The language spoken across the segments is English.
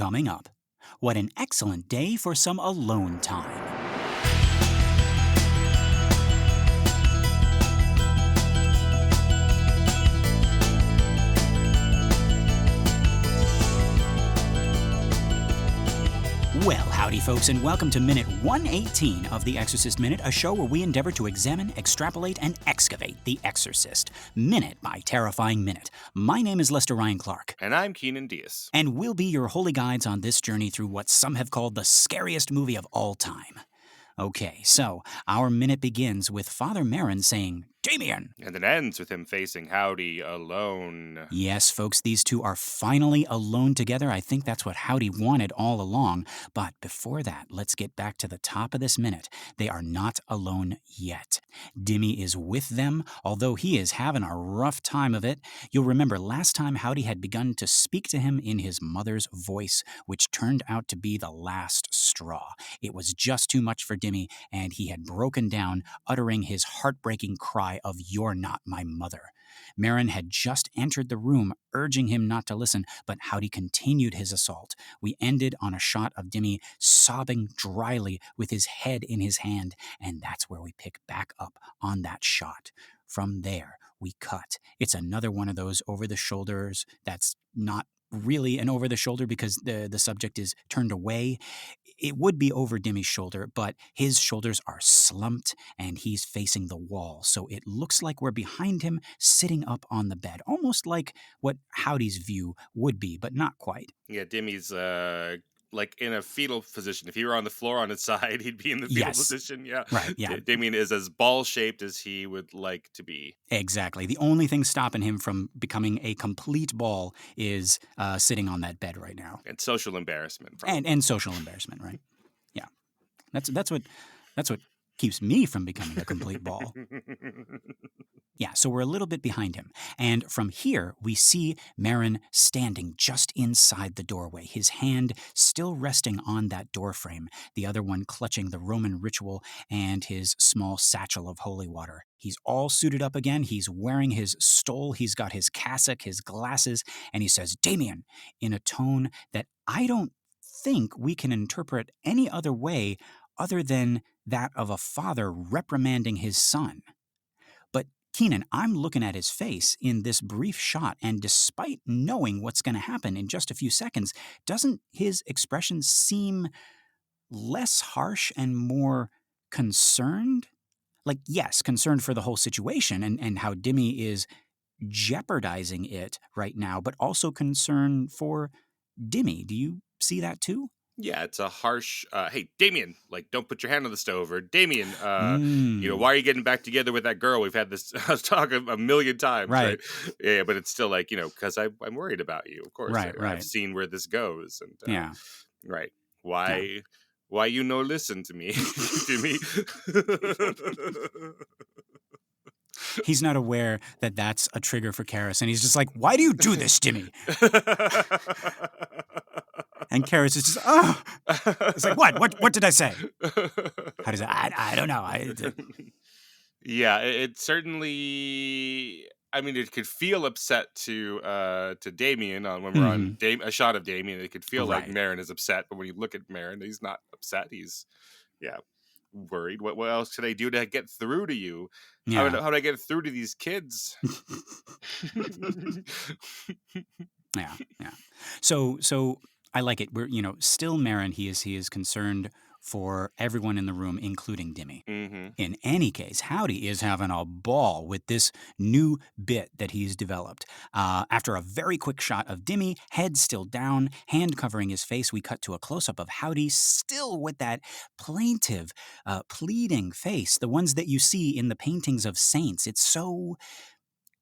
Coming up, what an excellent day for some alone time. Well, howdy folks, and welcome to Minute 118 of the Exorcist Minute, a show where we endeavor to examine, extrapolate, and excavate The Exorcist, minute by terrifying minute. My name is Lester Ryan Clark. And I'm Keenan Diaz. And we'll be your holy guides on this journey through what some have called the scariest movie of all time. Okay, so our minute begins with Father Merrin saying, "Damien!" And it ends with him facing Howdy alone. Yes, folks, these two are finally alone together. I think that's what Howdy wanted all along. But before that, let's get back to the top of this minute. They are not alone yet. Dimmy is with them, although he is having a rough time of it. You'll remember last time Howdy had begun to speak to him in his mother's voice, which turned out to be the last straw. It was just too much for Dimmy, and he had broken down, uttering his heartbreaking cry of "You're not my mother." Merrin had just entered the room, urging him not to listen, but Howdy continued his assault. We ended on a shot of Dimmy sobbing dryly with his head in his hand, and that's where we pick back up on that shot. From there, we cut. It's another one of those over-the-shoulders that's not really an over-the-shoulder because the subject is turned away. It would be over Dimmy's shoulder, but his shoulders are slumped and he's facing the wall. So it looks like we're behind him, sitting up on the bed, almost like what Howdy's view would be, but not quite. Yeah, Dimmy's like in a fetal position. If he were on the floor on his side, he'd be in the fetal position. Yeah, right. Yeah, Damien is as ball-shaped as he would like to be. Exactly. The only thing stopping him from becoming a complete ball is sitting on that bed right now, and social embarrassment. And social embarrassment, right? Yeah, that's what keeps me from becoming a complete ball. Yeah, so we're a little bit behind him. And from here, we see Merrin standing just inside the doorway, his hand still resting on that doorframe, the other one clutching the Roman ritual and his small satchel of holy water. He's all suited up again. He's wearing his stole. He's got his cassock, his glasses, and he says, "Damien," in a tone that I don't think we can interpret any other way other than that of a father reprimanding his son. But Keenan, I'm looking at his face in this brief shot, and despite knowing what's going to happen in just a few seconds, doesn't his expression seem less harsh and more concerned? Like, yes, concerned for the whole situation and how Dimmy is jeopardizing it right now, but also concern for Dimmy. Do you see that too? Yeah, it's a harsh, hey, Damien, like, don't put your hand on the stove, or Damien, why are you getting back together with that girl? We've had this talk a million times, right? Yeah, but it's still like, because I'm worried about you, of course. Right. I've seen where this goes. And yeah. Right. Why you no listen to me, Jimmy? He's not aware that that's a trigger for Karis, and he's just like, "Why do you do this, Dimmy?" And Karis is just, "Oh." It's like, what did I say? How does I don't know. Yeah, it certainly, I mean, it could feel upset to Damien when we're on a shot of Damien. It could feel like Merrin is upset, but when you look at Merrin, he's not upset. He's, worried. What else could I do to get through to you? Yeah. How do I get through to these kids? Yeah. So I like it. We're, still Merrin, he is concerned for everyone in the room, including Dimmy. Mm-hmm. In any case, Howdy is having a ball with this new bit that he's developed. After a very quick shot of Dimmy, head still down, hand covering his face, we cut to a close-up of Howdy, still with that plaintive, pleading face, the ones that you see in the paintings of saints. It's so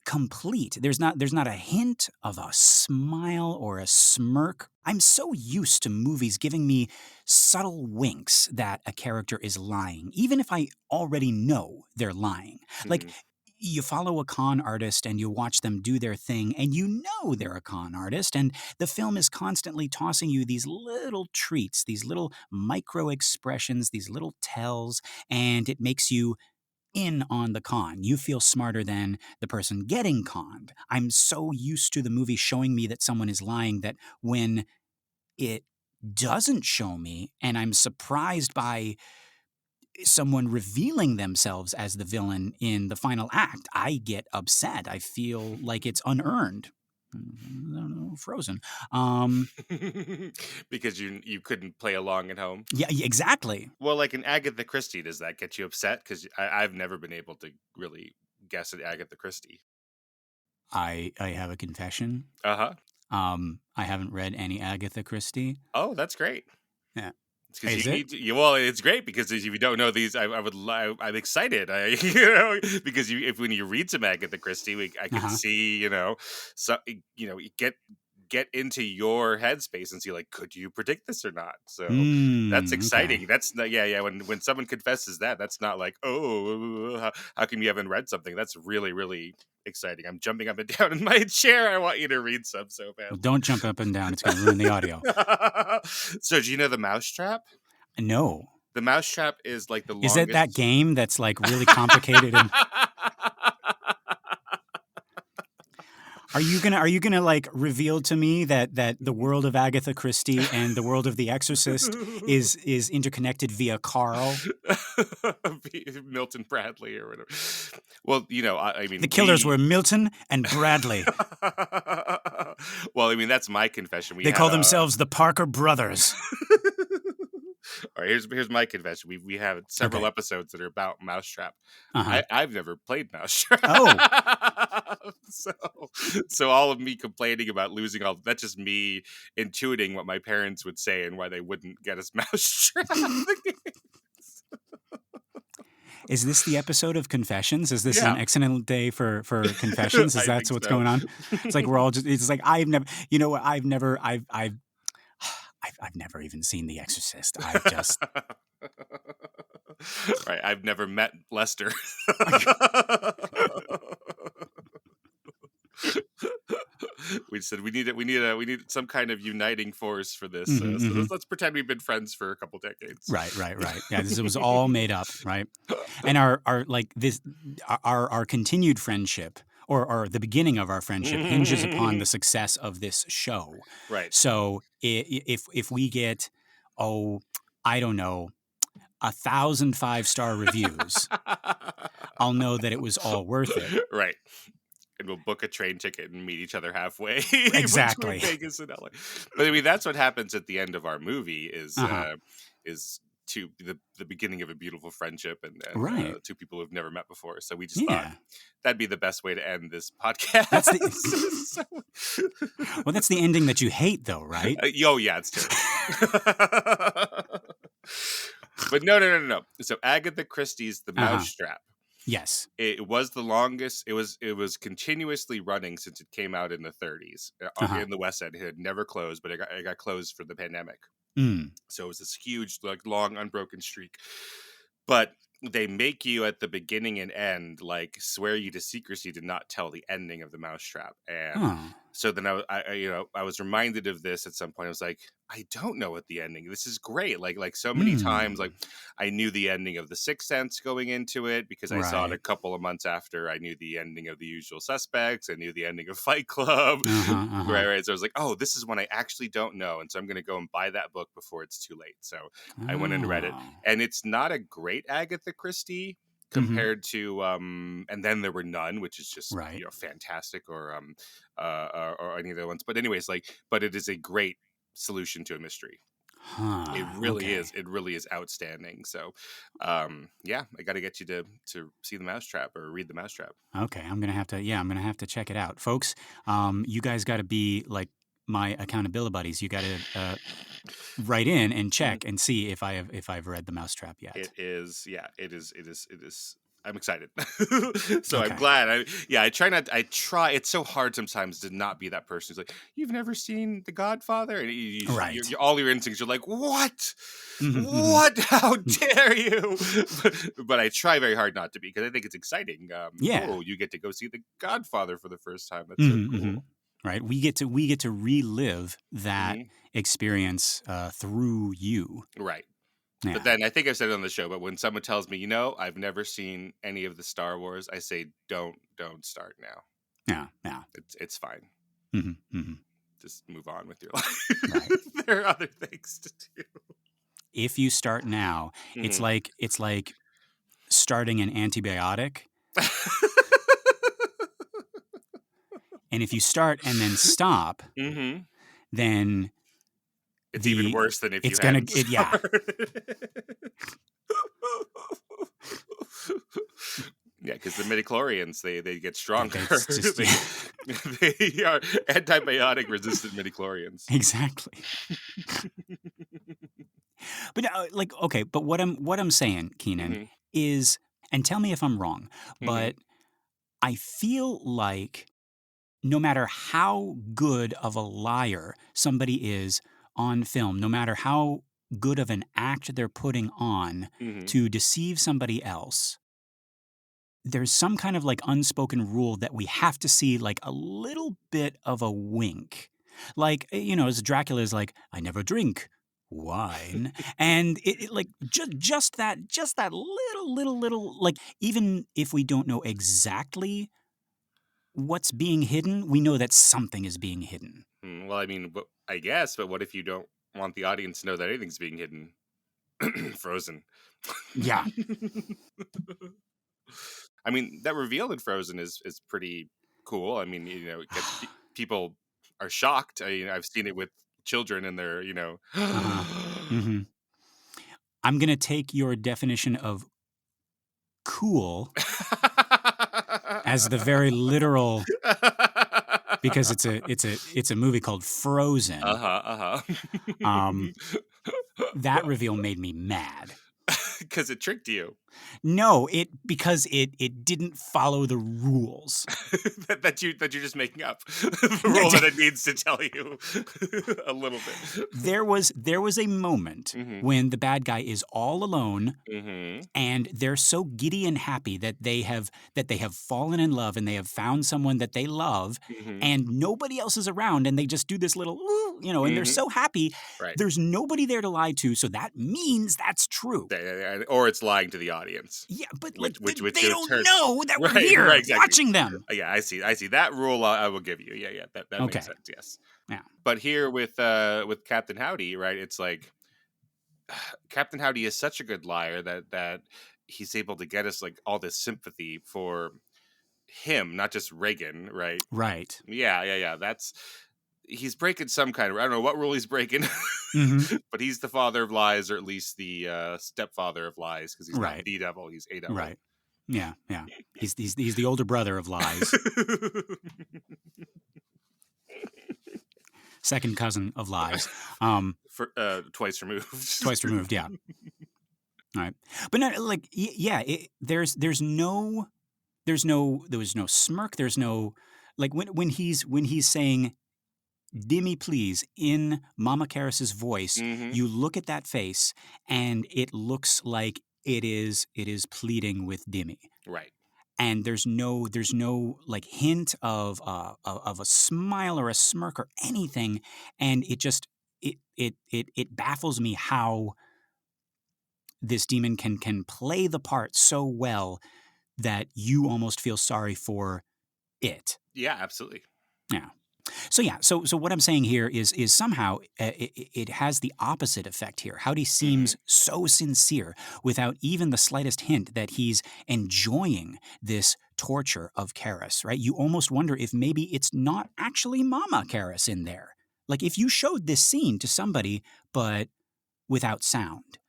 complete. There's not a hint of a smile or a smirk. I'm so used to movies giving me subtle winks that a character is lying, even if I already know they're lying. Mm-hmm. Like, you follow a con artist and you watch them do their thing and you know they're a con artist, and the film is constantly tossing you these little treats, these little micro expressions, these little tells, and it makes you in on the con. You feel smarter than the person getting conned. I'm so used to the movie showing me that someone is lying that when it doesn't show me, and I'm surprised by someone revealing themselves as the villain in the final act, I get upset. I feel like it's unearned. I don't know, Frozen. Because you couldn't play along at home. Yeah, exactly. Well, like in Agatha Christie, does that get you upset? Because I've never been able to really guess at Agatha Christie. I have a confession. Uh-huh. I haven't read any Agatha Christie. Oh, that's great. Yeah. It's because Is you it? need to. Well, it's great because if you don't know these, I'm excited. Because when you read some Agatha Christie, I can see, so you get into your headspace and see, like, could you predict this or not? So that's exciting. Okay. That's when someone confesses that's not like, oh, how come you haven't read something? That's really, really exciting. I'm jumping up and down in my chair. I want you to read some so bad. Well, don't jump up and down. It's going to ruin the audio. So do you know the Mousetrap? No. The Mousetrap is like the longest. Is it that game that's like really complicated? And Are you gonna like reveal to me that the world of Agatha Christie and the world of The Exorcist is interconnected via Carl? Milton Bradley or whatever. Well, I mean, the killers were Milton and Bradley. Well, I mean, that's my confession. They call themselves the Parker Brothers. All right, here's my confession. We have several episodes that are about Mousetrap. I've never played Mousetrap. Oh. So all of me complaining about losing that's just me intuiting what my parents would say and why they wouldn't get us Mousetrap. Is this the episode of Confessions? Is this an excellent day for confessions? Is that what's going on? It's like we're all just. It's like I've never. You know what? I've never even seen The Exorcist. I've just. Right. I've never met Lester. We said we need some kind of uniting force for this. So let's pretend we've been friends for a couple decades. Right. Yeah, this was all made up, right? And our continued friendship or the beginning of our friendship hinges upon the success of this show. Right. So if we get, I don't know, 1,000 5-star reviews, I'll know that it was all worth it. Right. And we'll book a train ticket and meet each other halfway. Exactly. Vegas and LA. But I mean, that's what happens at the end of our movie is to the beginning of a beautiful friendship and two people who've never met before. So we just thought that'd be the best way to end this podcast. Well, that's the ending that you hate, though, right? Yeah, it's terrible. But no. So Agatha Christie's The Mousetrap. Yes. It was the longest. It was continuously running since it came out in the 30s in the West End. It had never closed, but it got closed for the pandemic. So it was this huge, like, long, unbroken streak. But they make you at the beginning and end, like, swear you to secrecy to not tell the ending of The Mousetrap. And so then I was reminded of this at some point. I was like, I don't know what the ending. This is great. Like so many times, like I knew the ending of The Sixth Sense going into it because I saw it a couple of months after. I knew the ending of The Usual Suspects. I knew the ending of Fight Club. Right. So I was like, oh, this is one I actually don't know, and so I'm going to go and buy that book before it's too late. So I went and read it, and it's not a great Agatha Christie compared to And Then There Were None, which is just fantastic, or any of the ones. But anyways, but it is a great solution to a mystery. It really is. It really is outstanding. So, I got to get you to see The Mousetrap or read The Mousetrap. Okay, I'm gonna have to check it out, folks. You guys got to be like my accountability buddies. You got to write in and check and see if I've read The Mousetrap yet. It is. I'm excited. So I'm glad. I try. It's so hard sometimes to not be that person who's like, you've never seen The Godfather? And all your instincts are like, what? What? How dare you? But I try very hard not to be, because I think it's exciting. You get to go see The Godfather for the first time. That's so cool. Right. We get to relive that experience through you. Right. Yeah. But then I think I've said it on the show, but when someone tells me, I've never seen any of the Star Wars, I say, don't start now. Yeah. It's fine. just move on with your life. Right. There are other things to do. If you start now, it's like starting an antibiotic. And if you start and then stop, then it's even worse than if you hadn't yeah. Yeah, because the midichlorians, they get stronger. They are antibiotic resistant midichlorians. Exactly. But okay, but what I'm saying, Keenan, is, and tell me if I'm wrong, but I feel like no matter how good of a liar somebody is on film, no matter how good of an act they're putting on to deceive somebody else, there's some kind of like unspoken rule that we have to see like a little bit of a wink. Like, as Dracula is like, I never drink wine. And it like just that little, like, even if we don't know exactly what's being hidden, we know that something is being hidden. Well, I mean, I guess, but what if you don't want the audience to know that anything's being hidden? Frozen. Yeah. I mean, that reveal in Frozen is pretty cool. I mean, it gets people are shocked. I've seen it with children, and they're, I'm gonna take your definition of cool as the very literal, because it's a movie called Frozen. That reveal made me mad. Because it tricked you. No, because it didn't follow the rules that you're just making up. The rule that it needs to tell you a little bit. There was a moment when the bad guy is all alone, and they're so giddy and happy that they have fallen in love and they have found someone that they love, and nobody else is around, and they just do this little, and they're so happy. Right. There's nobody there to lie to, so that means that's true. Or it's lying to the audience. Yeah, but which they don't know that we're here watching them. Yeah, I see. That rule I will give you. Yeah, that Okay. makes sense. Yes. Yeah. But here with Captain Howdy, right? It's like Captain Howdy is such a good liar that he's able to get us like all this sympathy for him, not just Reagan, right? Right. Yeah. He's breaking some kind of, I don't know what rule he's breaking, but he's the father of lies, or at least the stepfather of lies, because he's not the devil, he's a devil. Right. Yeah. He's the older brother of lies. Second cousin of lies. Twice removed. Twice removed, yeah. All right. But no, like, yeah, there was no smirk, there's no, like, when he's saying, "Dimmy, please," in Mama Karras's voice, you look at that face and it looks like it is pleading with Dimmy. Right. And there's no like hint of a smile or a smirk or anything, and it baffles me how this demon can play the part so well that you almost feel sorry for it. Yeah, absolutely. Yeah. So what I'm saying here is somehow it has the opposite effect here. Howdy seems so sincere without even the slightest hint that he's enjoying this torture of Karras, right? You almost wonder if maybe it's not actually Mama Karras in there. Like, if you showed this scene to somebody but without sound,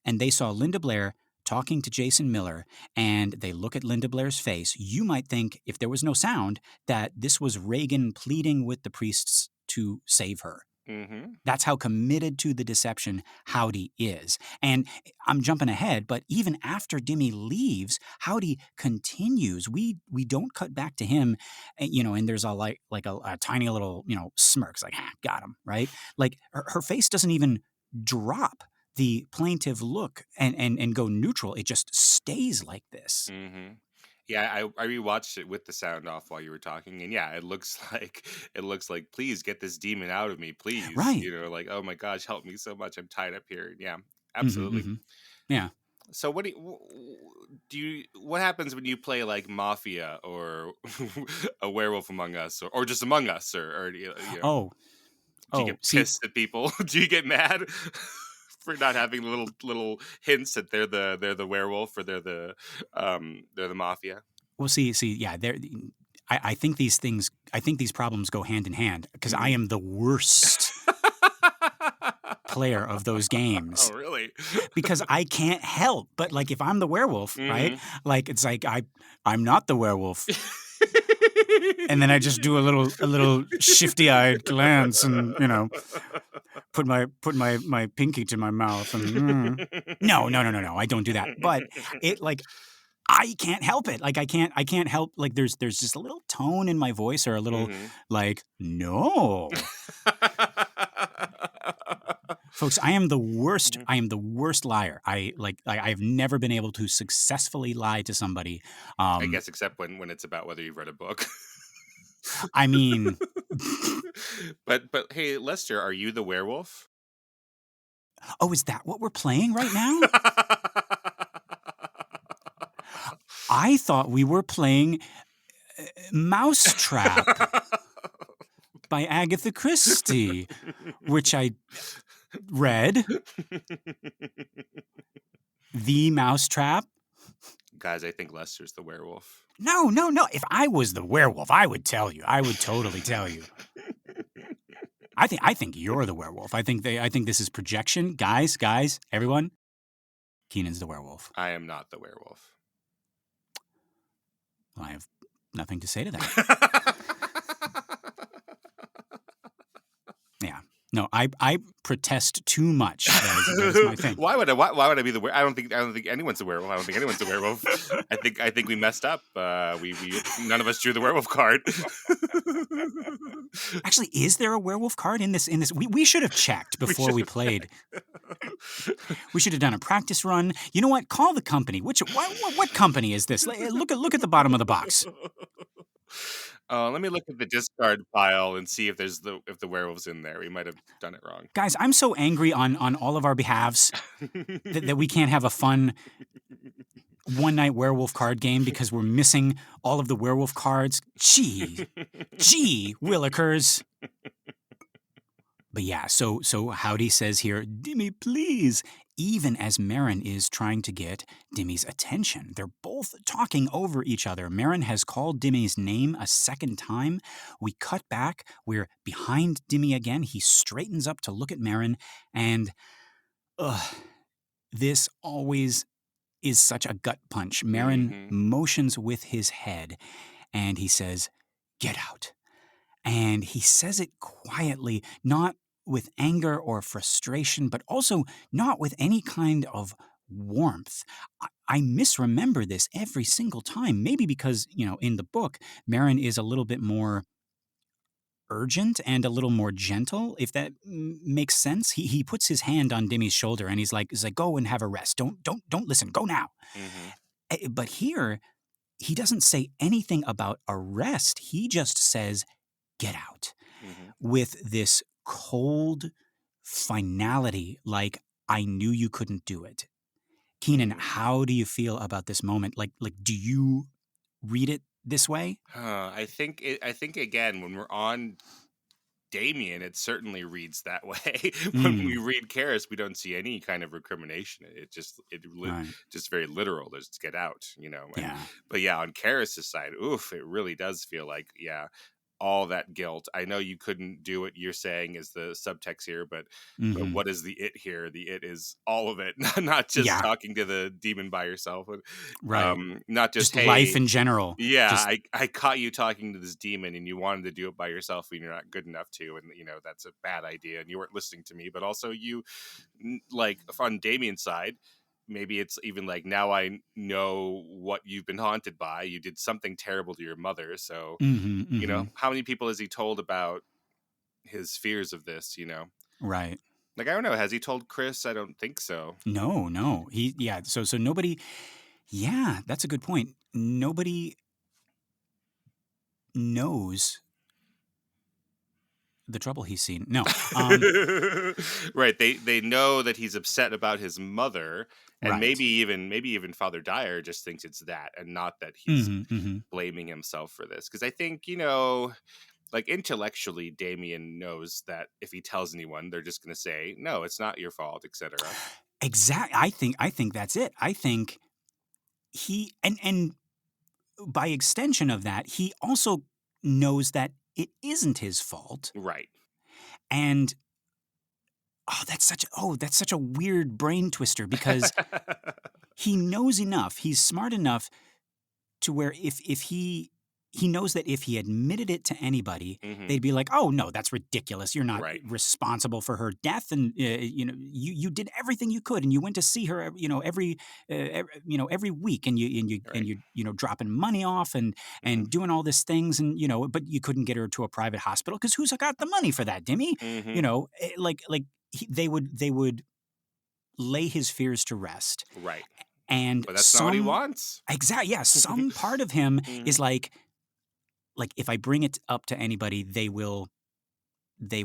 and they saw Linda Blair talking to Jason Miller, and they look at Linda Blair's face, you might think, if there was no sound, that this was Reagan pleading with the priests to save her. That's how committed to the deception Howdy is. And I'm jumping ahead, but even after Dimmy leaves, Howdy continues. We don't cut back to him, and there's a tiny little, smirk. It's like, got him, right? Like, her face doesn't even drop the plaintive look and go neutral. It just stays like this. Yeah, I rewatched it with the sound off while you were talking, and yeah, it looks like, please get this demon out of me, please. Right. Like, oh my gosh, help me so much, I'm tied up here. Yeah, absolutely. Yeah. So what what happens when you play like Mafia or A Werewolf Among Us, or just Among Us, or Oh, Do you Oh, get see, pissed at people? Do you get mad for not having little hints that they're the werewolf or they're the mafia? well, see, yeah, I think these things, I think these problems go hand in hand because I Mhm. am the worst player of those Oh, games really? because I can't help but like if I'm the werewolf, right? Mhm. Like it's like I'm not the werewolf. And then I just do a little shifty-eyed glance and, put my pinky to my mouth and no, I don't do that. But it like I can't help it. Like I can't help like there's just a little tone in my voice or a little Mhm. like no. Folks, I am the worst. Mhm. I am the worst liar. I've never been able to successfully lie to somebody. I guess except when it's about whether you've read a book. I mean, But hey, Lester, are you the werewolf? oh, is that what we're playing right now? I thought we were playing Mousetrap by Agatha Christie, which I read. The Mousetrap. Guys, I think Lester's the werewolf. No. If I was the werewolf, I would tell you. I would totally tell you. I think you're the werewolf. I think this is projection. Guys, everyone. Keenan's the werewolf. I am not the werewolf. I have nothing to say to that. Yeah. No, I protest too much. That is my thing. Why would I be the werewolf? I don't think anyone's a werewolf. I don't think anyone's a werewolf. I think we messed up. We none of us drew the werewolf card. Actually, is there a werewolf card in this? We should have checked before we played. We should have done a practice run. You know what? Call the company. What company is this? Look at the bottom of the box. Let me look at the discard pile and see if the werewolf's in there. We might have done it wrong. Guys, I'm so angry on all of our behalves that we can't have a fun one-night werewolf card game because we're missing all of the werewolf cards. Gee, Willikers. But yeah, so Howdy says here, Dimmy, please. Even as Merrin is trying to get Dimmy's attention. They're both talking over each other. Merrin has called Dimmy's name a second time. We cut back. We're behind Dimmy again. He straightens up to look at Merrin, and this always is such a gut punch. Merrin motions with his head, and he says, "Get out." And he says it quietly, not with anger or frustration, but also not with any kind of warmth. I misremember this every single time, maybe because, in the book, Merrin is a little bit more urgent and a little more gentle, if that makes sense. He puts his hand on Dimmy's shoulder and he's like, go and have a rest. Don't listen. Go now. But here, he doesn't say anything about arrest. He just says, get out, with this cold finality, like, I knew you couldn't do it. Keenan, how do you feel about this moment? Like, do you read it this way? I think again, when we're on Damien, it certainly reads that way. When we read Karis, we don't see any kind of recrimination. It just very literal. Just get out, But yeah, on Karis's side, it really does feel like, all that guilt. I know you couldn't do what you're saying is the subtext here, but what is the it here? The it is all of it, not just talking to the demon by yourself. Right. Not just hey, life in general. Yeah, I caught you talking to this demon and you wanted to do it by yourself and you're not good enough to, and that's a bad idea and you weren't listening to me. But also you, like on Damien's side, maybe it's even like, now I know what you've been haunted by. You did something terrible to your mother. So, how many people has he told about his fears of this, Right. Like, I don't know. Has he told Chris? I don't think so. No. So nobody, that's a good point. Nobody knows the trouble he's seen. No. Right. They know that he's upset about his mother, and Right. maybe even Father Dyer just thinks it's that and not that he's blaming himself for this. Because I think, like intellectually, Damien knows that if he tells anyone, they're just going to say, "No, it's not your fault," etc. I think that's it. I think he and by extension of that, he also knows that it isn't his fault. Right. And that's such a weird brain twister because he knows enough. He's smart enough to where if he knows that if he admitted it to anybody, Hmm. they'd be like, "Oh no, that's ridiculous. You're not Right. responsible for her death, and you did everything you could, and you went to see her, every week, and Right. you dropping money off Hmm. and doing all these things, and but you couldn't get her to a private hospital because who's got the money for that, Dimmy? Hmm. They would lay his fears to rest, Right. and But that's not what he wants. some part of him Hmm. is like if I bring it up to anybody, they will they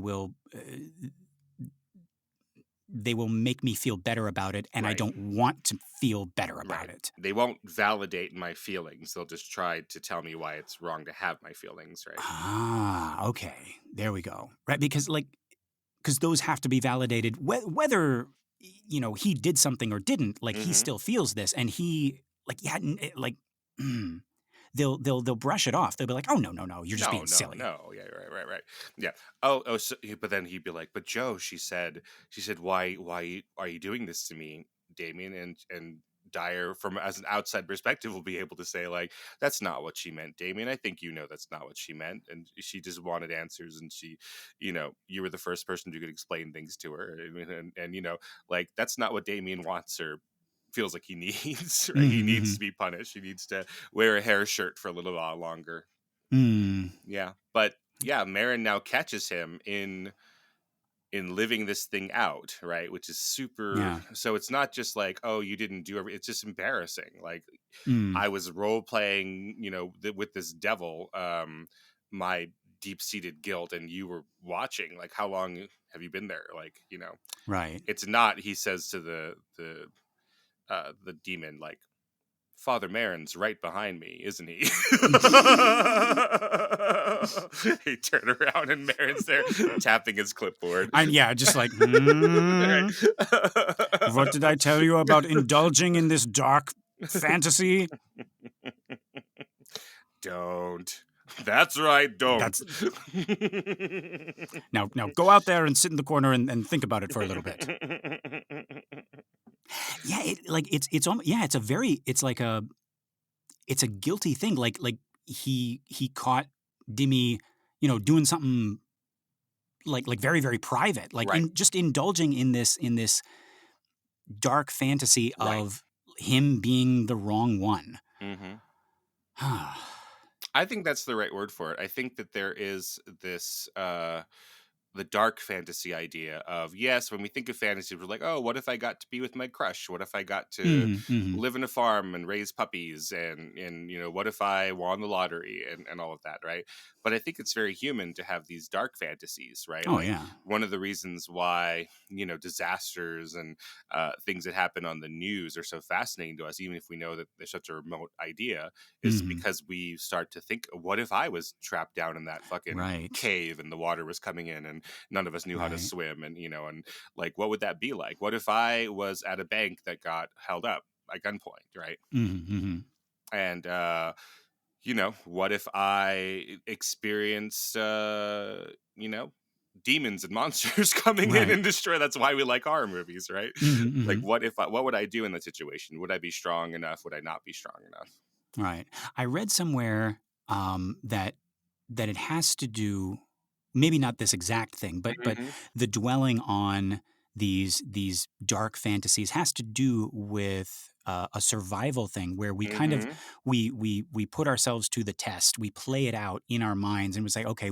will make me feel better about it, and I Right. don't want to feel better about Right. it. They won't validate my feelings. They'll just try to tell me why it's wrong to have my feelings. Right. Ah, okay, there we go. Right, because those have to be validated, whether he did something or didn't. Like he Hmm. still feels this, and he like yeah, they'll brush it off. They'll be like, oh no no no, you're just No, being no, silly. no. Yeah, right, right, right. Yeah. Oh. So, but then he'd be like, "But Joe," she said, why are you doing this to me, Damien?" And Dyer, from as an outside perspective, will be able to say like, "That's not what she meant, Damien. I think you know that's not what she meant." And she just wanted answers, and you were the first person who could explain things to her, and like that's not what Damien wants or feels like he needs. Right? He needs Mm-hmm. to be punished. He needs to wear a hair shirt for a little while longer. Mm, Yeah, but yeah, Merrin now catches him in living this thing out, right? Which is super. yeah. So it's not just like, oh, you didn't do every. It's just embarrassing. Like Mm, I was role playing, with this devil, my deep seated guilt, and you were watching. Like, how long have you been there? Like, right. it's not. He says to the demon, like, Father Merrin's right behind me, isn't he? He turned around and Merrin's there tapping his clipboard. And yeah, just like, Right. what did I tell you about indulging in this dark fantasy? Don't. That's right, don't. That's now go out there and sit in the corner and think about it for a little bit. Yeah, it's a very it's a guilty thing. Like he caught Dimmy, doing something like very very private, like Right, in just indulging in this dark fantasy right. of him being the wrong one. Hmm. I think that's the right word for it. I think that there is this the dark fantasy idea of, yes, when we think of fantasy, we're like, oh, what if I got to be with my crush? What if I got to Mhm, mhm. live in a farm and raise puppies? And what if I won the lottery and all of that, right? But I think it's very human to have these dark fantasies, right? Oh, Like yeah. one of the reasons why disasters and things that happen on the news are so fascinating to us, even if we know that there's such a remote idea, is Mhm. because we start to think, what if I was trapped down in that fucking Right. cave and the water was coming in and none of us knew how to Right. swim, and like, what would that be like? What if I was at a bank that got held up at gunpoint, right? Mhm, mhm. And what if I experienced demons and monsters coming in Right. and destroy? That's why we like horror movies, right? Mhm, Like, mhm. what would I do in that situation? Would I be strong enough? Would I not be strong enough? Right. I read somewhere, that it has to do, maybe not this exact thing, but Hmm. the dwelling on these dark fantasies has to do with a survival thing where we kind of Hmm. we put ourselves to the test. We play it out in our minds and we say, okay,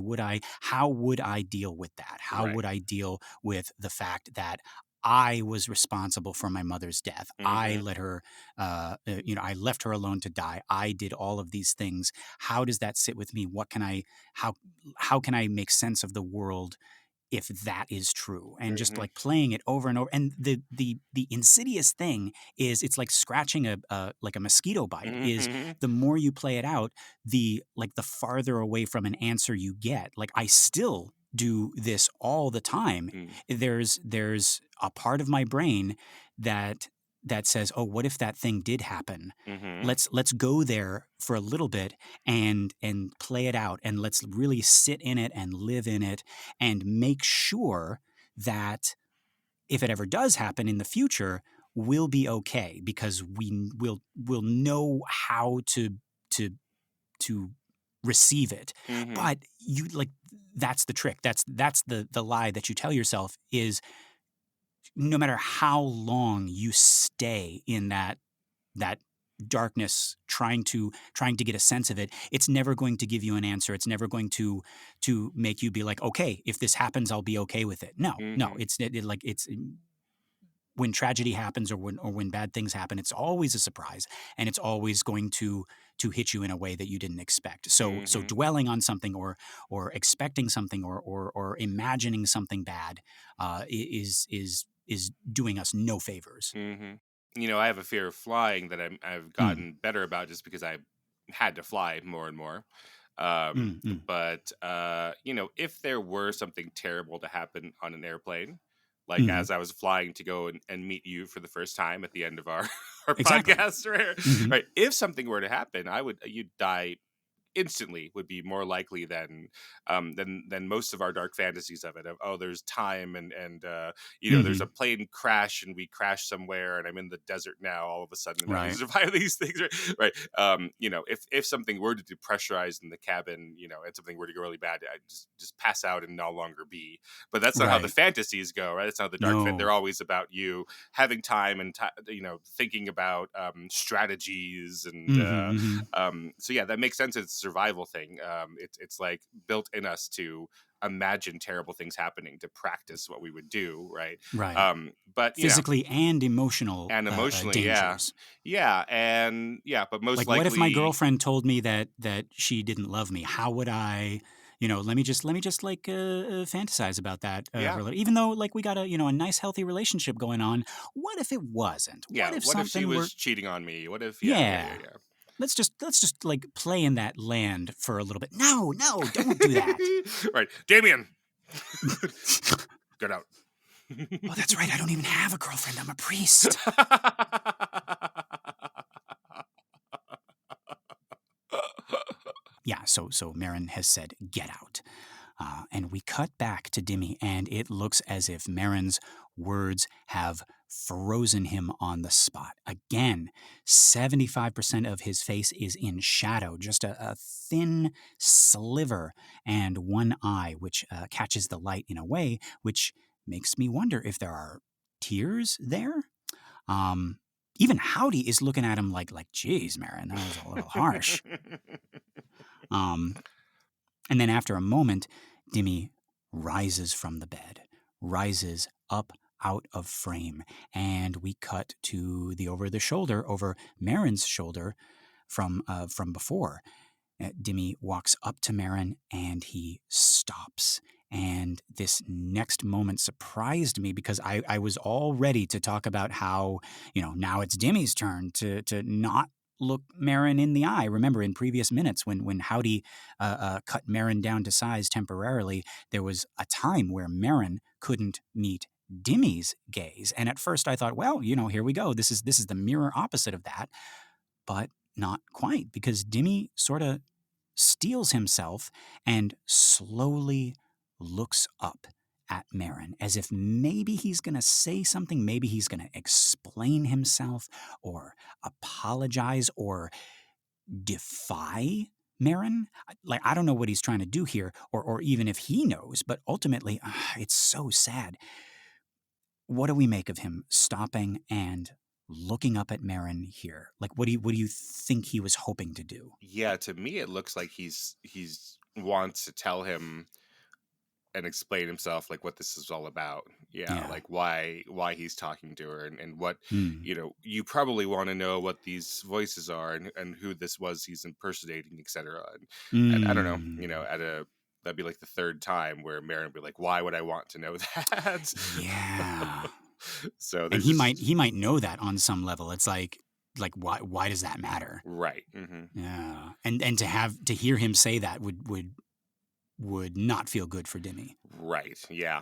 how would I deal with that? How Right. would I deal with the fact that I was responsible for my mother's death? I Hmm. let her, I left her alone to die. I did all of these things. How does that sit with me? What can I, how can I make sense of the world if that is true, and just Mm-hmm. like playing it over and over. And the insidious thing is, it's like scratching like a mosquito bite. Is Mm-hmm. the more you play it out, the farther away from an answer you get. Like, I still do this all the time. There's a part of my brain that says, oh, what if that thing did happen? Mm-hmm. Let's go there for a little bit and play it out, and let's really sit in it and live in it, and make sure that if it ever does happen in the future, we'll be okay, because we'll know how to to receive it. Mm-hmm. But you, like, that's the trick. That's the lie that you tell yourself, is no matter how long you stay in that darkness, trying to get a sense of it, it's never going to give you an answer. It's never going to make you be like, okay, if this happens, I'll be okay with it. No, Mm-hmm. it's when tragedy happens, or when bad things happen, it's always a surprise, and it's always going to hit you in a way that you didn't expect. So Mm-hmm. dwelling on something, or expecting something, or imagining something bad, is doing us no favors. Mm-hmm. I have a fear of flying that I've Mm, gotten better about, just because I had to fly more and more. Um, mm, mm, but if there were something terrible to happen on an airplane, like mm. as I was flying to go and meet you for the first time at the end of our our Exactly. podcast, right? Hmm. Right. If something were to happen, you'd die instantly, would be more likely than most of our dark fantasies of it, of, oh, there's time, and there's a Hmm. plane crash and we crash somewhere and I'm in the desert now all of a sudden, and having to Right. survive these things, right? If something were to depressurize in the cabin, and something were to go really bad, I just pass out and no longer be. But that's not how the Right. fantasies go, right? That's not how the they're No. always about you having time and thinking about strategies, Hmm. Hmm. so yeah, that makes sense. It's a survival thing. It's like built in us to imagine terrible things happening, to practice what we would do, right? Right. But Physically and emotional and emotionally, yeah, dangers. but most Like, what if my likely, girlfriend told me that she didn't love me? How would I, let me just like fantasize about that for yeah, a little. Even though, like, we got a nice healthy relationship going on. What if it wasn't? yeah. What if What if she something were? was cheating on me? What if, Yeah. yeah. Let's just like play in that land for a little bit. No, no, don't do that. Right, Damien, get out. Oh, that's right. I don't even have a girlfriend. I'm a priest. Yeah, so Merrin has said, "Get out," and we cut back to Dimmy, and it looks as if Merrin's words have frozen him on the spot. Again, 75% of his face is in shadow, just a thin sliver, and one eye, which catches the light in a way which makes me wonder if there are tears there. Um, Even Howdy is looking at him like, "Geez, Merrin, that was a little harsh." Um, and then after a moment, Dimmy rises from the bed, rises up out of frame, and we cut to the over Merrin's shoulder from before. Dimmy walks up to Merrin and he stops. And this next moment surprised me, because I was all ready to talk about how, now it's Dimmy's turn to not look Merrin in the eye. Remember, in previous minutes, when Howdy cut Merrin down to size temporarily, there was a time where Merrin couldn't meet Dimmy's gaze. And at first I thought, well, here we go. This is the mirror opposite of that. But not quite, because Dimmy sort of steels himself and slowly looks up at Merrin, as if maybe he's going to say something, maybe he's going to explain himself, or apologize, or defy Merrin. Like, I don't know what he's trying to do here, or even if he knows, but ultimately, it's so sad. What do we make of him stopping and looking up at Merrin here? Like, what do you think he was hoping to do? Yeah, to me it looks like he's wants to tell him and explain himself, like what this is all about. Yeah, Yeah. like why he's talking to her, and what, Hmm. you probably want to know what these voices are, and who this was he's impersonating, etc. And I don't know, Mm. at a that'd be like the third time where Merrin would be like, why would I want to know that? Yeah. So And there's just he might know that on some level. It's like why does that matter? right. Mm-hmm. Yeah. And to hear him say that would not feel good for Dimmy. Right. Yeah.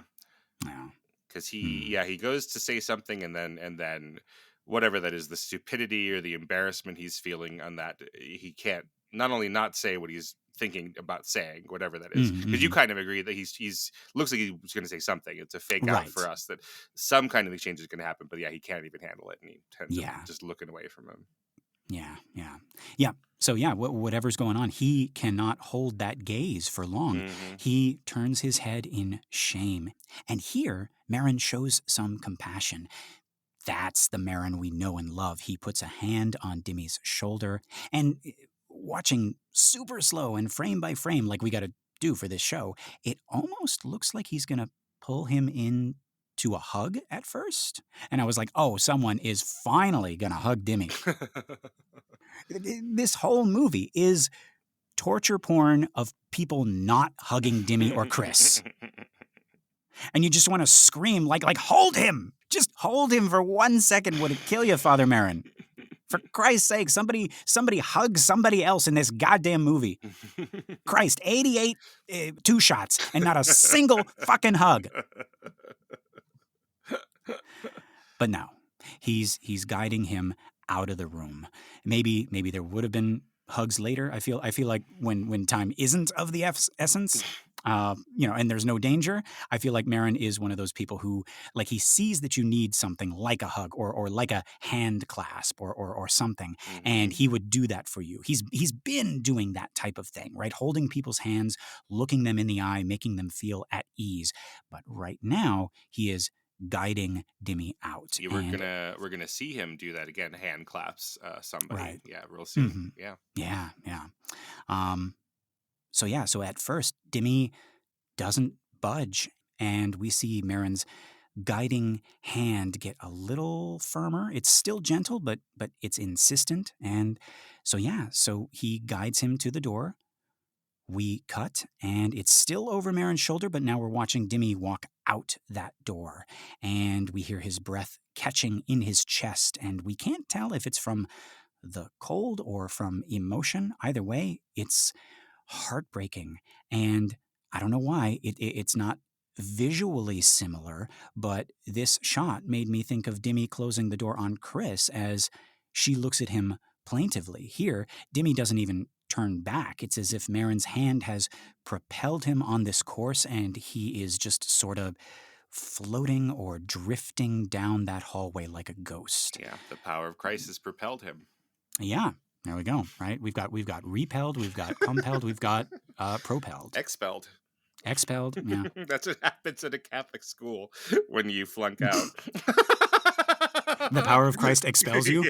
Yeah. Because he goes to say something, and then whatever that is, the stupidity or the embarrassment he's feeling on that, he can't not only not say what he's thinking about saying, whatever that is, because you kind of agree that he's looks like he was going to say something. It's a fake out for us that some kind of exchange is going to happen, but yeah, he can't even handle it, and he tends up just looking away from him. Yeah. So yeah, whatever's going on, he cannot hold that gaze for long. Mm-hmm. He turns his head in shame. And here, Merrin shows some compassion. That's the Merrin we know and love. He puts a hand on Dimmy's shoulder, and watching super slow and frame by frame like we got to do for this show, it almost looks like he's going to pull him in to a hug at first. And I was like, oh, someone is finally going to hug Dimmy. This whole movie is torture porn of people not hugging Dimmy or Chris. And you just want to scream like hold him! Just hold him for 1 second. Would it kill you, Father Merrin? For Christ's sake, somebody hug somebody else in this goddamn movie. Christ, 88 two shots and not a single fucking hug. But no, he's guiding him out of the room. Maybe there would have been hugs later. I feel like when time isn't of the essence, and there's no danger, I feel like Merrin is one of those people who, like, he sees that you need something like a hug or like a hand clasp or something, and he would do that for you. He's been doing that type of thing, right? Holding people's hands, looking them in the eye, making them feel at ease. But right now, he is guiding Dimmy out. We're gonna see him do that again. Hand claps somebody, real soon. Yeah. So at first, Dimmy doesn't budge, and we see Merrin's guiding hand get a little firmer. It's still gentle, but it's insistent, and so he guides him to the door. We cut, and it's still over Merrin's shoulder, but now we're watching Dimmy walk out that door, and we hear his breath catching in his chest, and we can't tell if it's from the cold or from emotion. Either way, it's heartbreaking, and I don't know why it's not visually similar, but this shot made me think of Dimmy closing the door on Chris as she looks at him plaintively. Here, Dimmy doesn't even turn back. It's as if Merrin's hand has propelled him on this course, and he is just sort of floating or drifting down that hallway like a ghost. Yeah, the power of Christ has propelled him. Yeah, there we go. Right, we've got repelled, we've got compelled, we've got propelled, expelled. Yeah, that's what happens at a Catholic school when you flunk out. The power of Christ expels you.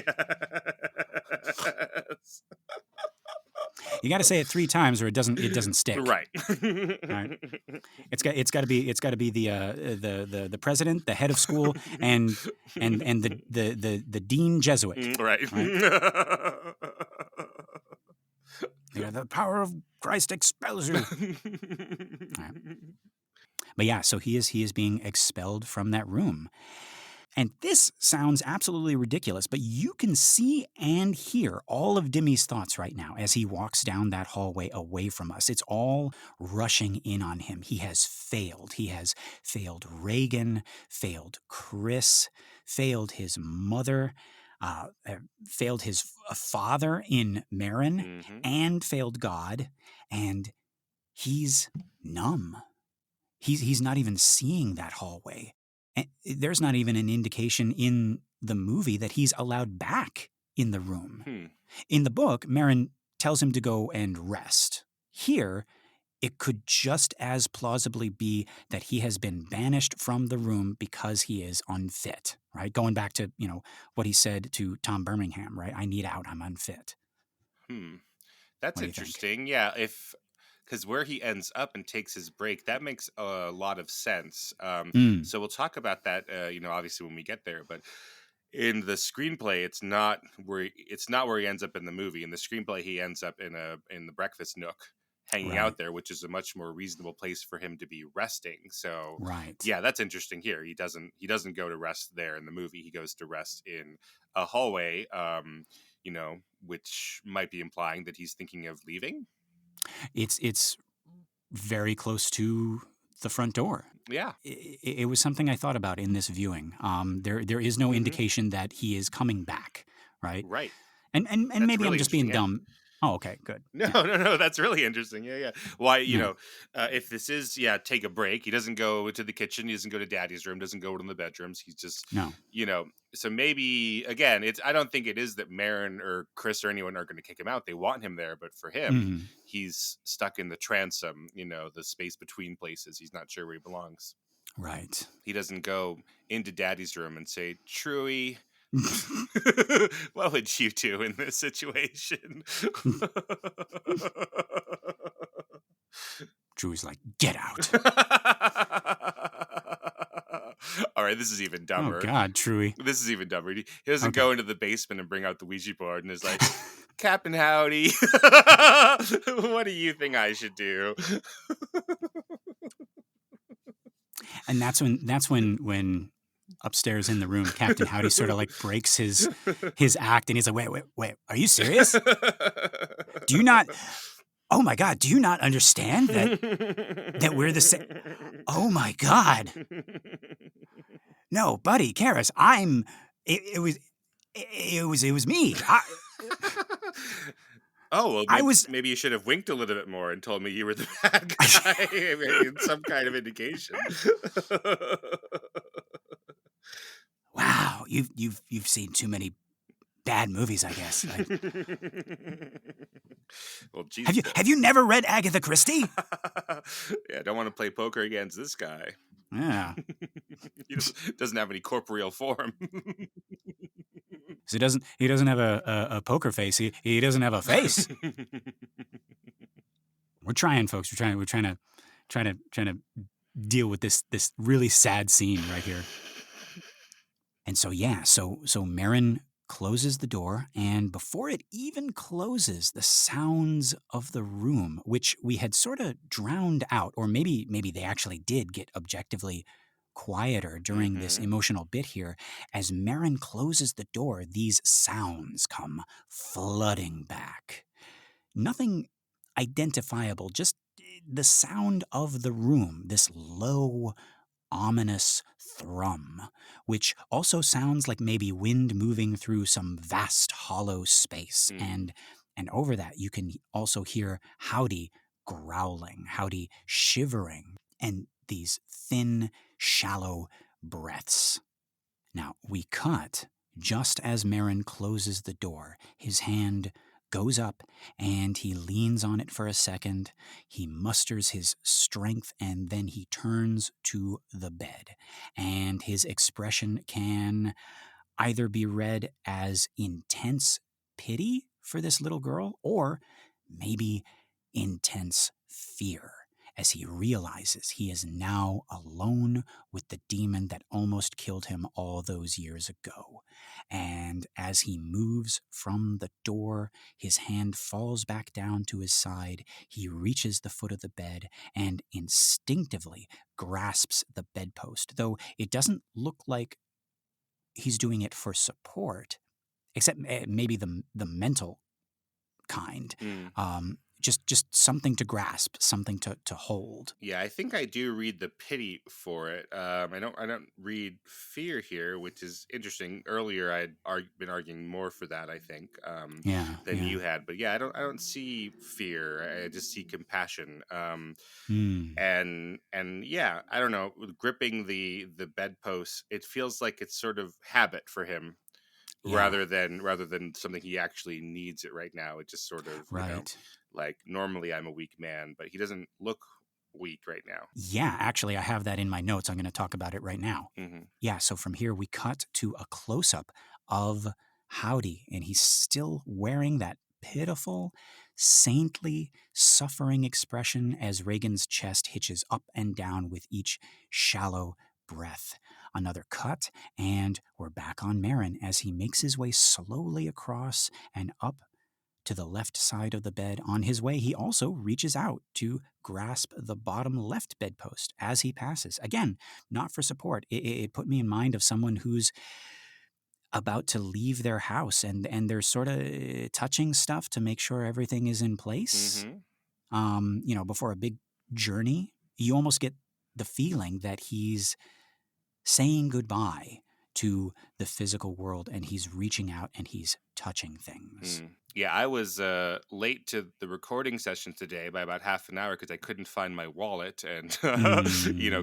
Yes. You got to say it 3 times, or it doesn't stick. Right. Right. It's got to be the president, the head of school, and the dean Jesuit. Right. Yeah, the power of Christ expels you. Right. But yeah, so he is being expelled from that room. And this sounds absolutely ridiculous, but you can see and hear all of Dimmy's thoughts right now as he walks down that hallway away from us. It's all rushing in on him. He has failed. He has failed Reagan, failed Chris, failed his mother, failed his father in Merrin, and failed God. And he's numb. He's not even seeing that hallway. And there's not even an indication in the movie that he's allowed back in the room. In the book, Merrin tells him to go and rest. Here, it could just as plausibly be that he has been banished from the room because he is unfit, right? Going back to, what he said to Tom Birmingham, right? I need out, I'm unfit. That's interesting. Yeah, because where he ends up and takes his break, that makes a lot of sense. So we'll talk about that, obviously when we get there. But in the screenplay, it's not where he ends up in the movie. In the screenplay, he ends up in the breakfast nook, hanging Right. out there, which is a much more reasonable place for him to be resting. So Right. yeah, that's interesting here. He doesn't go to rest there in the movie. He goes to rest in a hallway, which might be implying that he's thinking of leaving. It's very close to the front door. Yeah. It was something I thought about in this viewing. There is no indication that he is coming back, right? Right. And That's maybe I'm really just being interesting. dumb. Oh, okay, good. No, Yeah. no, that's really interesting. Yeah. Why, Yeah. if this is, take a break, he doesn't go to the kitchen, he doesn't go to daddy's room, doesn't go to the bedrooms. He's just, No. So maybe, again, I don't think it is that Merrin or Chris or anyone are going to kick him out. They want him there, but for him, Mm-hmm. he's stuck in the transom, the space between places. He's not sure where he belongs. Right. He doesn't go into daddy's room and say, Truey, what would you do in this situation? Drew's like, get out. All right, this is even dumber. Oh, God, Truey. This is even dumber. He doesn't go into the basement and bring out the Ouija board and is like, Captain Howdy, what do you think I should do? And that's when upstairs in the room, Captain Howdy sort of like breaks his act, and he's like, wait, are you serious? Do you not? Oh my God, do you not understand that we're the same? Oh my God. No, buddy, Karis, it was me. Oh, well, maybe you should have winked a little bit more and told me you were the bad guy. Maybe some kind of indication. Wow, you've seen too many bad movies, I guess. Well, geez, have you never read Agatha Christie? Yeah, I don't want to play poker against this guy. Yeah. He doesn't have any corporeal form. So he doesn't have a poker face. He doesn't have a face. We're trying, folks. We're trying to deal with this really sad scene right here. And so Merrin closes the door, and before it even closes, the sounds of the room, which we had sort of drowned out, or maybe they actually did get objectively quieter during this emotional bit here, as Merrin closes the door, these sounds come flooding back. Nothing identifiable, just the sound of the room, this low, ominous thrum, which also sounds like maybe wind moving through some vast hollow space. And over that, you can also hear Howdy growling, Howdy shivering, and these thin, shallow breaths. Now, we cut just as Merrin closes the door. His hand goes up, and he leans on it for a second. He musters his strength, and then he turns to the bed. And his expression can either be read as intense pity for this little girl, or maybe intense fear, as he realizes he is now alone with the demon that almost killed him all those years ago. And as he moves from the door, his hand falls back down to his side. He reaches the foot of the bed and instinctively grasps the bedpost, though it doesn't look like he's doing it for support, except maybe the mental kind. Just something to grasp, something to hold. Yeah, I think I do read the pity for it. I don't read fear here, which is interesting. Earlier, I'd been arguing more for that, I think, than you had. But yeah, I don't see fear. I just see compassion. And yeah, I don't know. Gripping the bedpost, it feels like it's sort of habit for him. Rather than something he actually needs it right now. It just sort of, like normally I'm a weak man, but he doesn't look weak right now. Yeah, actually, I have that in my notes. I'm going to talk about it right now. Yeah, so from here we cut to a close-up of Howdy, and he's still wearing that pitiful, saintly, suffering expression as Reagan's chest hitches up and down with each shallow breath. Another cut, and we're back on Merrin as he makes his way slowly across and up to the left side of the bed. On his way, he also reaches out to grasp the bottom left bedpost as he passes. Again, not for support. It put me in mind of someone who's about to leave their house and they're sort of touching stuff to make sure everything is in place. Before a big journey, you almost get the feeling that he's saying goodbye to the physical world and he's reaching out and he's touching things. Yeah, I was late to the recording session today by about half an hour because I couldn't find my wallet and,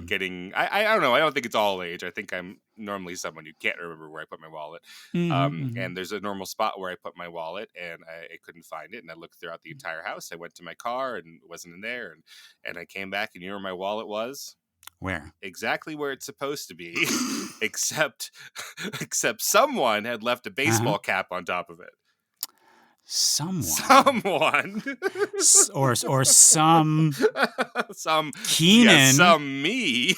getting... I don't know. I don't think it's all age. I think I'm normally someone who can't remember where I put my wallet. And there's a normal spot where I put my wallet and I couldn't find it. And I looked throughout the entire house. I went to my car and it wasn't in there. And I came back and you know where my wallet was? Where? Exactly where it's supposed to be, except someone had left a baseball cap on top of it. Someone. or some Keenan. Yeah, some me.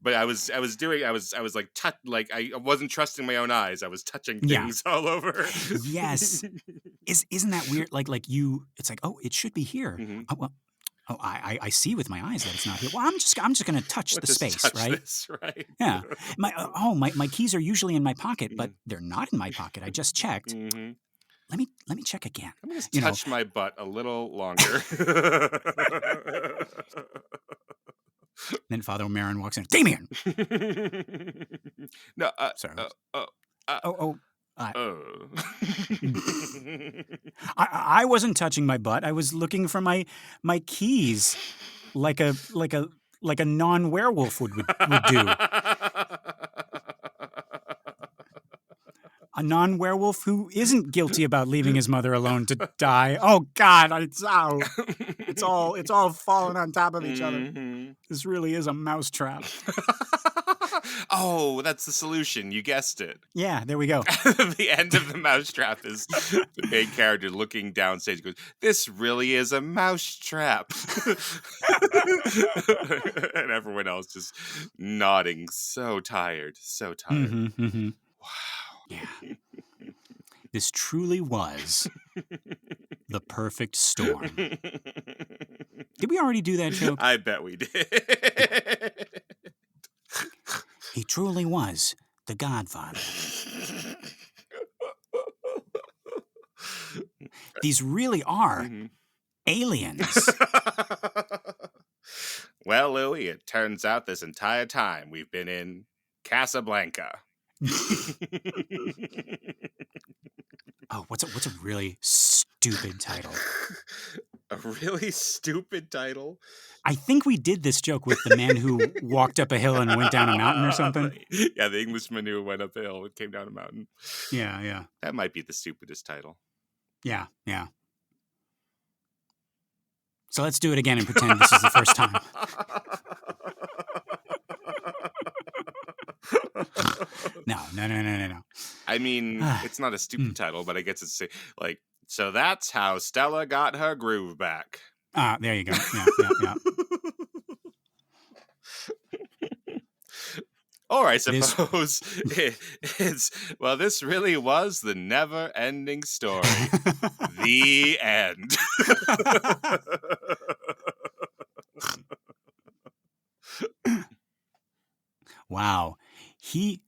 But I was like I wasn't trusting my own eyes. I was touching things all over. Yes. Isn't that weird? Like you, it's like, oh, it should be here. I see with my eyes that it's not here. Well, I'm just going to touch the space, right? Right? Yeah. My keys are usually in my pocket, but they're not in my pocket. I just checked. Let me check again. Let me just touch my butt a little longer. Then Father Merrin walks in. Damien! No, sorry. I wasn't touching my butt. I was looking for my keys, like a non-werewolf would do. A non-werewolf who isn't guilty about leaving his mother alone to die. Oh God, it's all falling on top of each other. This really is a mousetrap. Oh, that's the solution. You guessed it. Yeah, there we go. The end of the mousetrap is the main character looking downstage goes, "This really is a mousetrap." And everyone else just nodding, so tired. Wow. Yeah. This truly was the perfect storm. Did we already do that joke? I bet we did. He truly was the Godfather. These really are aliens. Well, Louie, it turns out this entire time we've been in Casablanca. Oh, what's a really stupid title? A really stupid title? I think we did this joke with the man who walked up a hill and went down a mountain or something. Yeah, the Englishman who went up a hill and came down a mountain. Yeah. That might be the stupidest title. Yeah. So let's do it again and pretend this is the first time. No. I mean, it's not a stupid title, but I guess it's like, so that's how Stella got her groove back. There you go. Yeah. Or I suppose this really was the never-ending story. The end. Wow.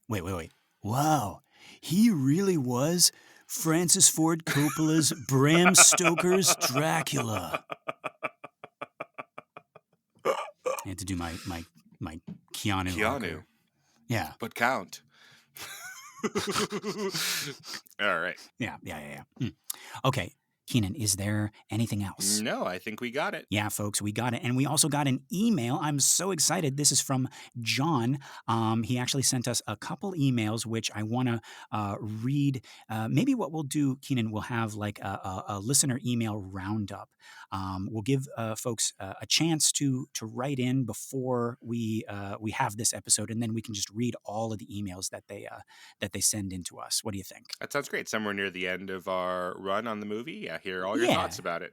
Wait. Wow. He really was Francis Ford Coppola's Bram Stoker's Dracula. I had to do my Keanu. Yeah. But count. All right. Yeah. Okay. Keenan, is there anything else? No, I think we got it. Yeah, folks, we got it. And we also got an email. I'm so excited. This is from John. He actually sent us a couple emails, which I want to read. Maybe what we'll do, Keenan, we'll have like a listener email roundup. We'll give folks a chance to write in before we have this episode, and then we can just read all of the emails that they send in to us. What do you think? That sounds great. Somewhere near the end of our run on the movie. Yeah, hear all your thoughts about it.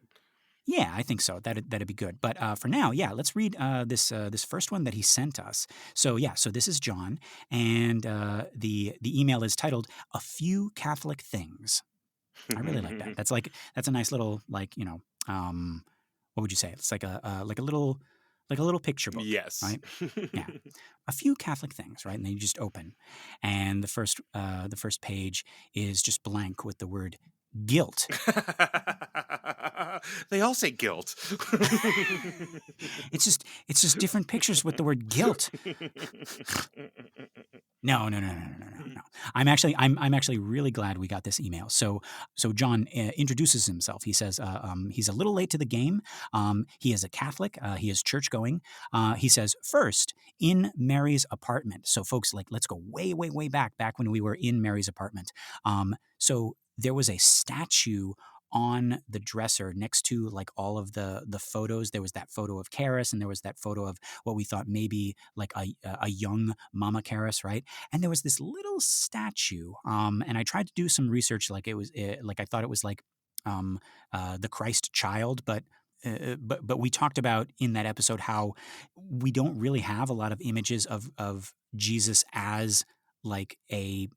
Yeah, I think so. That'd be good. But for now, yeah, let's read this first one that he sent us. So yeah, so this is John, and the email is titled "A Few Catholic Things." I really like that. That's a nice little what would you say? It's like a little picture book, Yes. right? Yeah, a few Catholic things, right? And then you just open, and the first page is just blank with the word guilt. They all say guilt. It's just different pictures with the word guilt. No, no, no, no, no, no, no, no. I'm actually really glad we got this email. So John introduces himself. He says he's a little late to the game. He is a Catholic. He is church going. He says first in Mary's apartment. So folks, like let's go way, way, way back when we were in Mary's apartment. So there was a statue on the dresser next to like all of the photos. There was that photo of Karis, and there was that photo of what we thought maybe like a young Mama Karis, right? And there was this little statue. And I tried to do some research, like it was like I thought it was like the Christ child, but we talked about in that episode how we don't really have a lot of images of Jesus as like a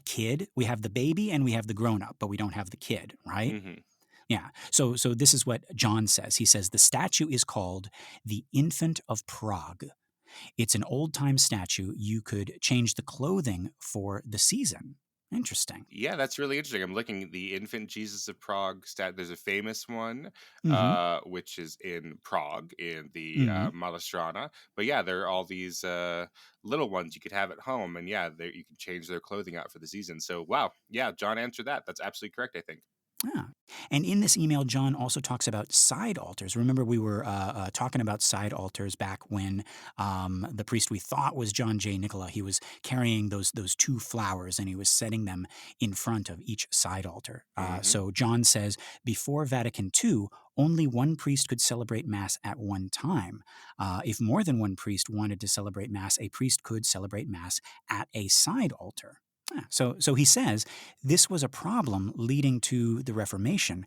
kid. We have the baby and we have the grown up, but we don't have the kid, right? Mhm. Yeah. So this is what John says. He says the statue is called the Infant of Prague. It's an old time statue. You could change the clothing for the season. Interesting. Yeah, that's really interesting. I'm looking at the Infant Jesus of Prague There's a famous one, Mm-hmm. which is in Prague in the Mm-hmm. Mousetrap. But yeah, there are all these little ones you could have at home, and yeah, you can change their clothing out for the season. So wow, yeah, John answered that. That's absolutely correct, I think. Yeah. And in this email, John also talks about side altars. Remember, we were talking about side altars back when the priest we thought was John J. Nicola, he was carrying those two flowers and he was setting them in front of each side altar. Hmm. So John says, before Vatican II, only one priest could celebrate Mass at one time. If more than one priest wanted to celebrate Mass, a priest could celebrate Mass at a side altar. So he says this was a problem leading to the Reformation.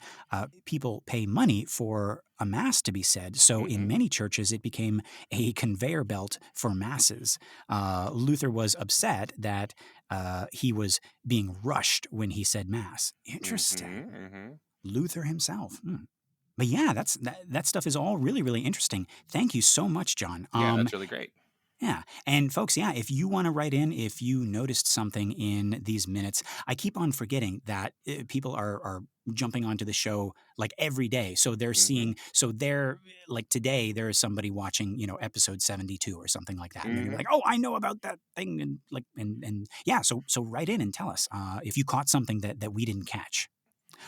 People pay money for a mass to be said, so in Hmm. many churches it became a conveyor belt for masses. Luther was upset that he was being rushed when he said mass. Interesting. Hmm. Hmm. Luther himself. But yeah, that stuff is all really, really interesting. Thank you so much, John. Yeah, that's really great. Yeah. And folks, yeah, if you want to write in, if you noticed something in these minutes, I keep on forgetting that people are jumping onto the show like every day. So they're Hmm. seeing, so they're like today, there is somebody watching, episode 72 or something like that. And they're gonna be Hmm. like, oh, I know about that thing. And like, and yeah, so write in and tell us if you caught something that we didn't catch.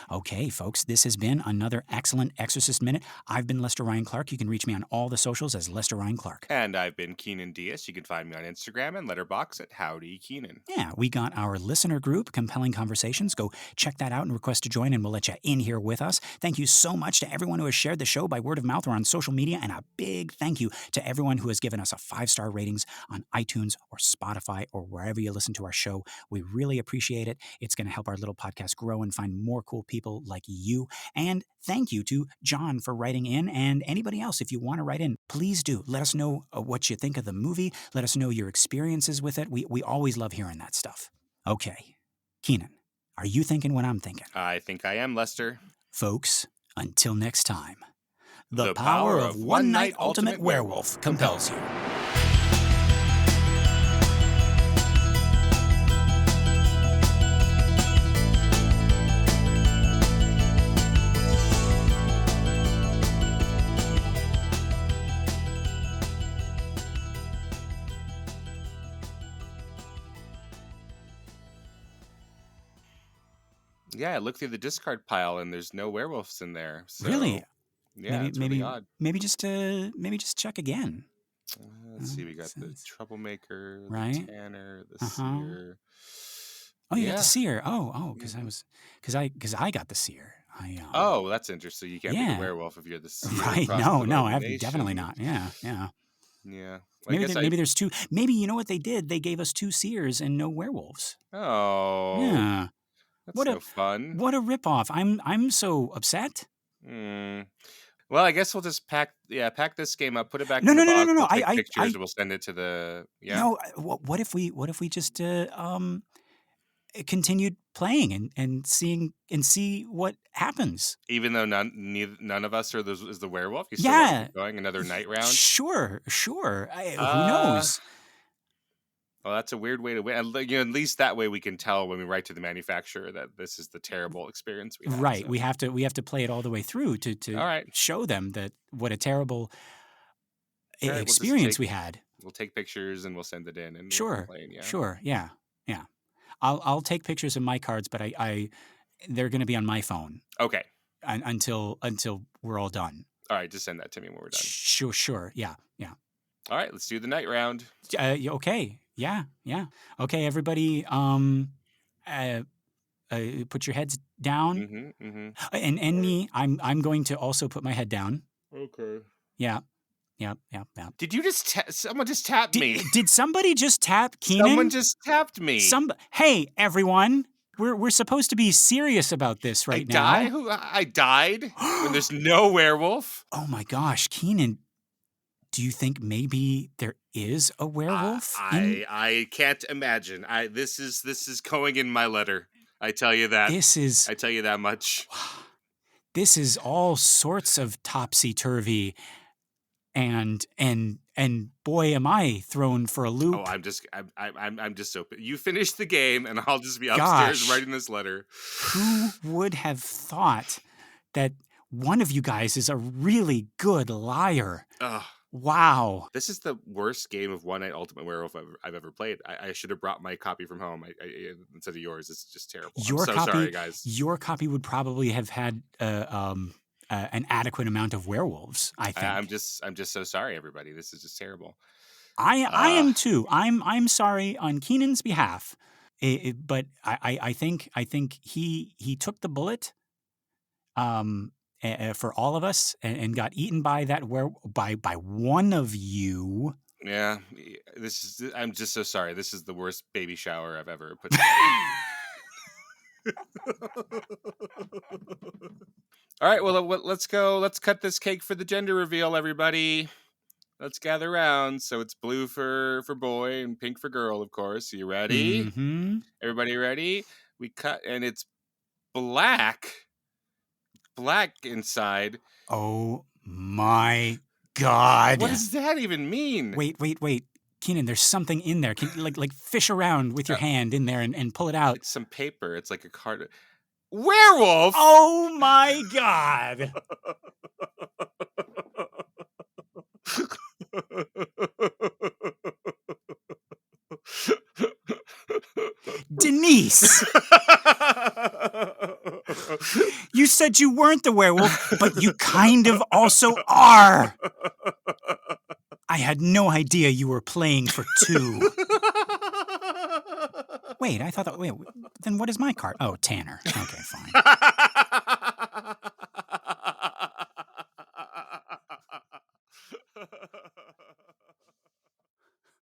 Okay, folks, this has been another excellent Exorcist Minute. I've been Lester Ryan Clark. You can reach me on all the socials as Lester Ryan Clark. And I've been Keenan Diaz. You can find me on Instagram and Letterboxd at Howdy Keenan. Yeah, we got our listener group, Compelling Conversations. Go check that out and request to join, and we'll let you in here with us. Thank you so much to everyone who has shared the show by word of mouth or on social media, and a big thank you to everyone who has given us a 5-star ratings on iTunes or Spotify or wherever you listen to our show. We really appreciate it. It's going to help our little podcast grow and find more cool people like you. And thank you to John for writing in, and anybody else, if you want to write in, please do. Let us know what you think of the movie. Let us know your experiences with it. We always love hearing that stuff. Okay, Keenan, are you thinking what I'm thinking? I think I am, Lester. Folks, until next time, The power of One Night Ultimate Werewolf compels you. Yeah, I looked through the discard pile and there's no werewolves in there. So Really? yeah, it's really odd. Maybe just check again. Let's see. We got the troublemaker, the right. tanner, the seer. Oh, you got the Yeah. seer. Oh, because I got the seer. Oh, that's interesting. You can't be Yeah. the werewolf if you're the seer. Right? across No, the definitely nation. not. Yeah. Yeah. I Maybe guess maybe there's two. Maybe you know what they did? They gave us 2 seers and no werewolves. Oh, Yeah. that's What a no fun. what a ripoff. I'm so upset. Well, I guess we'll just pack this game up, put it back No, in the no, no, no, box. no, no. We'll take pictures I and we'll send it to the no. What if we just continued playing and see what happens? Even though none of us is the werewolf, you still want to Yeah, keep going another night round? sure. Who Uh, knows? well, that's a weird way to win. At least that way we can tell when we write to the manufacturer that this is the terrible experience we had. Right. So. We have to play it all the way through to All right. show them that what a terrible All right, experience we had. We'll take pictures and we'll send it in and we'll Sure. complain. Yeah. Sure. Yeah. Yeah. I'll take pictures of my cards, but they're going to be on my phone. Okay. Until we're all done. All right, just send that to me when we're done. Sure. Yeah. All right, let's do the night round. Okay. Yeah. Okay, everybody. Put your heads down. And me, I'm going to also put my head down. Okay. Yeah. Did you someone just tapped me? Did somebody just tap Keenan? Someone just tapped me. Hey, everyone. We're supposed to be serious about this right now. I died when there's no werewolf. Oh my gosh, Keenan. Do you think maybe there is a werewolf? I can't imagine. This is going in my letter. I tell you that. I tell you that much. This is all sorts of topsy-turvy. And boy, am I thrown for a loop. Oh, I'm just so. You finish the game, and I'll just be upstairs writing this letter. Who would have thought that one of you guys is a really good liar? Ugh. Wow. This is the worst game of One Night Ultimate Werewolf I've ever played. I should have brought my copy from home instead of yours. It's just terrible. Sorry, guys. Your copy would probably have had an adequate amount of werewolves, I think. I'm just so sorry, everybody. This is just terrible. I am too. I'm sorry on Keenan's behalf. But I think he took the bullet for all of us and got eaten by by one of you. Yeah, I'm just so sorry. This is the worst baby shower I've ever put together. All right, well, let's go. Let's cut this cake for the gender reveal, everybody. Let's gather around. So it's blue for boy and pink for girl, of course. You ready? Mm-hmm. Everybody ready? We cut, and it's black inside. Oh my God! What does that even mean? Wait, Keenan. There's something in there. Can you, like fish around with your hand in there and pull it out. It's some paper. It's like a card. Werewolf! Oh my God! Denise! You said you weren't the werewolf, but you kind of also are. I had no idea you were playing for two. Wait, I thought that. Wait, then what is my card? Oh, Tanner. Okay, fine.